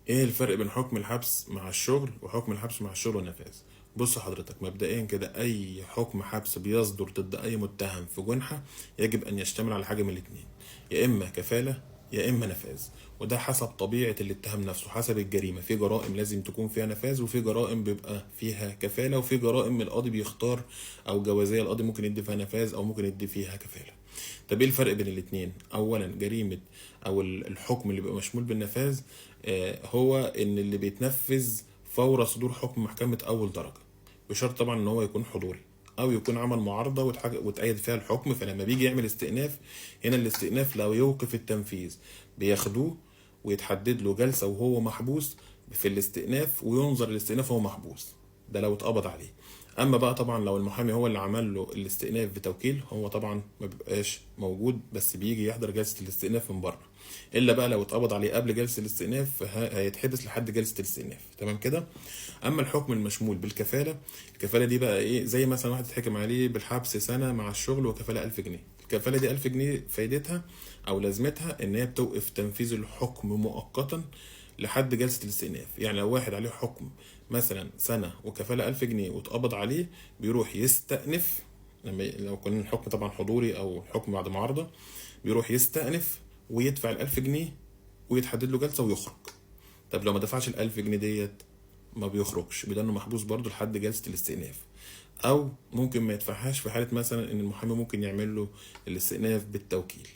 ايه الفرق بين حكم الحبس مع الشغل وحكم الحبس مع الشغل والنفاذ؟ بص حضرتك، مبدئيا كده اي حكم حبس بيصدر ضد اي متهم في جنحة يجب ان يشتمل على حاجة من الاتنين، يا اما كفالة يا اما نفاذ. وده حسب طبيعة الاتهام نفسه، حسب الجريمة. في جرائم لازم تكون فيها نفاذ، وفي جرائم بيبقى فيها كفالة، وفي جرائم القاضي بيختار، او جوازية القاضي ممكن يدي فيها نفاذ او ممكن يدي فيها كفالة. طب ايه الفرق بين الاتنين؟ اولا جريمة او الحكم اللي بيبقى مشمول بالنفاذ هو ان اللي بيتنفذ فور صدور حكم محكمة اول درجة، بشرط طبعا ان هو يكون حضوري او يكون عمل معارضة وتأيد فيها الحكم. فلما بيجي يعمل استئناف، هنا الاستئناف لو يوقف التنفيذ بياخدوه ويتحدد له جلسة وهو محبوس في الاستئناف، وينظر الاستئناف وهو محبوس، ده لو اتقبض عليه. اما بقى طبعا لو المحامي هو اللي عمل له الاستئناف بتوكيل، هو طبعا ما بيبقاش موجود، بس بيجي يحضر جلسة الاستئناف من بره. الا بقى لو اتقبض عليه قبل جلسة الاستئناف هيتحبس لحد جلسة الاستئناف. تمام كده. اما الحكم المشمول بالكفالة، الكفالة دي بقى ايه؟ زي مثلا واحد اتحكم عليه بالحبس سنة مع الشغل وكفالة 1000 جنيه. الكفالة دي 1000 جنيه فايدتها او لازمتها ان هي بتوقف تنفيذ الحكم مؤقتا لحد جلسة الاستئناف. يعني لو واحد عليه حكم مثلا سنة وكفالة 1000 جنيه واتقبض عليه، بيروح يستأنف. لو كان الحكم طبعا حضوري أو حكم بعد معارضة، بيروح يستأنف ويدفع ال1000 جنيه ويتحدد له جلسة ويخرج. طب لو ما دفعش ال1000 جنيه ديت، ما بيخرجش، بيضل محبوس برضه لحد جلسة الاستئناف. أو ممكن ما يدفعهاش في حالة مثلا إن المحامي ممكن يعمل له الاستئناف بالتوكيل.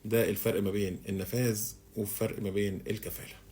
ده الفرق ما بين النفاذ والفرق ما بين الكفالة.